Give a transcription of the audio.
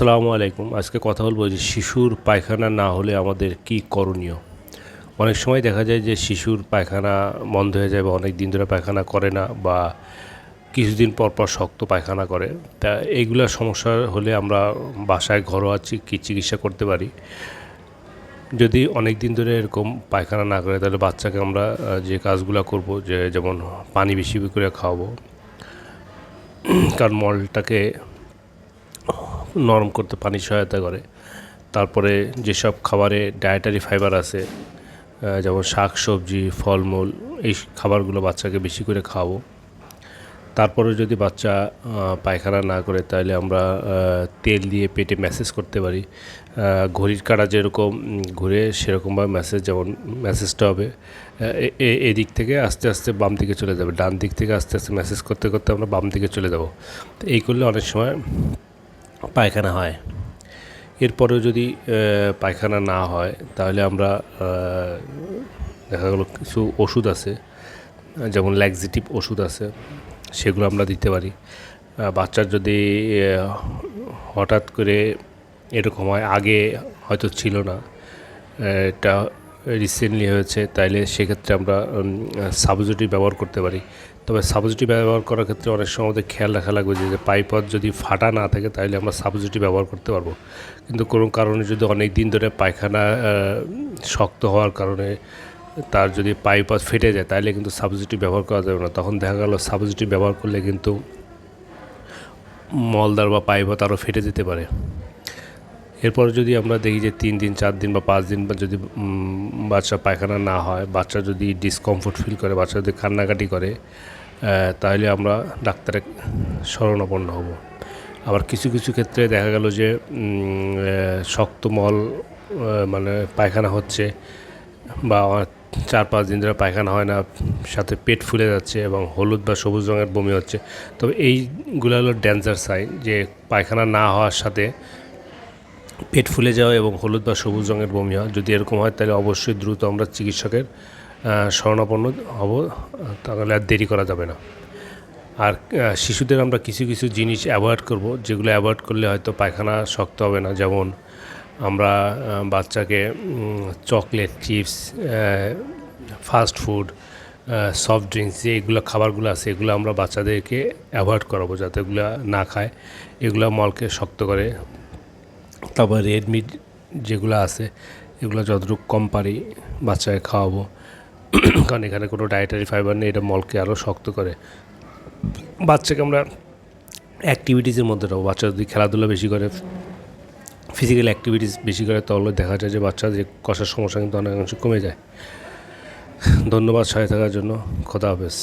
আসসালামু আলাইকুম। আজকে কথা বলবো যে শিশুর পায়খানা না হলে আমাদের কি করণীয়। অনেক সময় দেখা যায় যে শিশুর পায়খানা বন্ধ হয়ে যায় বা অনেক দিন ধরে পায়খানা করে না বা কিছুদিন পর পর শক্ত পায়খানা করে। তা এইগুলা সমস্যা হলে আমরা বাসায় ঘরোয়া চিকিৎসা করতে পারি। যদি অনেক দিন ধরে এরকম পায়খানা না করে তাহলে বাচ্চাকে আমরা যে কাজগুলো করব যে যেমন পানি বেশি করে খাওয়াবো, কারণ মলটাকে নরম করতে পানি সহায়তা করে। তারপরে যেসব খাবারে ডায়েটারি ফাইবার আছে, যেমন শাক সবজি ফলমূল, এই খাবারগুলো বাচ্চাকে বেশি করে খাওয়াবো। তারপরে যদি বাচ্চা পায়খানা না করে তাহলে আমরা তেল দিয়ে পেটে ম্যাসেজ করতে পারি। ঘড়ির কাঁটা যেরকম ঘুরে সেরকমভাবে যেমন ম্যাসেজটা হবে এদিক থেকে আস্তে আস্তে বাম দিকে চলে যাবে, ডান দিক থেকে আস্তে আস্তে ম্যাসেজ করতে করতে আমরা বাম দিকে চলে যাব। তো এই করলে অনেক সময় পায়খানা হয়। এরপরেও যদি পায়খানা না হয় তাহলে আমরা দেখা গেলো কিছু ওষুধ আছে, যেমন ল্যাক্সেটিভ ওষুধ আছে, সেগুলো আমরা দিতে পারি। বাচ্চার যদি হঠাৎ করে এরকম হয়, আগে হয়তো ছিল না, এটা রিসেন্টলি হয়েছে, তাইলে সেক্ষেত্রে আমরা সাবস্টিটিউট ব্যবহার করতে পারি। তবে সাবস্টিটিউট ব্যবহার করার ক্ষেত্রে অনেক সময় আমাদের খেয়াল রাখা লাগবে যে পাইপথ যদি ফাটা না থাকে তাহলে আমরা সাবস্টিটিউট ব্যবহার করতে পারবো। কিন্তু কোনো কারণে যদি অনেক দিন ধরে পায়খানা শক্ত হওয়ার কারণে তার যদি পাইপথ ফেটে যায় তাহলে কিন্তু সাবস্টিটিউট ব্যবহার করা যাবে না। তখন দেখা গেল সাবস্টিটিউট ব্যবহার করলে কিন্তু মলদ্বার বা পাইপথ আরও ফেটে যেতে পারে। এরপরে যদি আমরা দেখি যে 3 দিন 4 দিন বা 5 দিন বা যদি বাচ্চা পায়খানা না হয়, বাচ্চা যদি ডিসকমফোর্ট ফিল করে, বাচ্চা যদি কান্নাকাটি করে, তাহলে আমরা ডাক্তারের শরণাপন্ন হব। আবার কিছু কিছু ক্ষেত্রে দেখা গেল যে শক্ত মল মানে পায়খানা হচ্ছে বা 4-5 দিন ধরে পায়খানা হয় না, সাথে পেট ফুলে যাচ্ছে এবং হলুদ বা সবুজ রঙের বমি হচ্ছে। তবে এইগুলো হলো ডেঞ্জার সাইন যে পায়খানা না হওয়ার সাথে পেট ফুলে যাওয়া এবং হলুদ বা সবুজ রঙের বমি হয়। যদি এরকম হয় তাহলে অবশ্যই দ্রুত আমরা চিকিৎসকের শরণাপন্ন হব, তাহলে আর দেরি করা যাবে না। আর শিশুদের আমরা কিছু কিছু জিনিস অ্যাভয়েড করব, যেগুলো অ্যাভয়েড করলে হয়তো পায়খানা শক্ত হবে না। যেমন আমরা বাচ্চাকে chocolate, chips, fast food, soft drinks, যে এগুলো খাবারগুলো আছে এগুলো আমরা বাচ্চাদেরকে অ্যাভয়েড করাবো, যাতে এগুলো না খায়। এগুলো মলকে শক্ত করে। তারপর রেড মিট যেগুলো আছে এগুলো যতটুকু কম পারি বাচ্চাকে খাওয়াবো, কারণ এখানে কোনো ডায়েটারি ফাইবার নেই, এটা মলকে আরও শক্ত করে। বাচ্চাকে আমরা অ্যাক্টিভিটিসের মধ্যে রাখবো। বাচ্চা যদি খেলাধুলা বেশি করে, ফিজিক্যাল অ্যাক্টিভিটিস বেশি করে, তাহলে দেখা যায় যে বাচ্চা যে কষার সমস্যা কিন্তু অনেকাংশে কমে যায়। ধন্যবাদ সহায় থাকার জন্য। খোদা হাফেজ।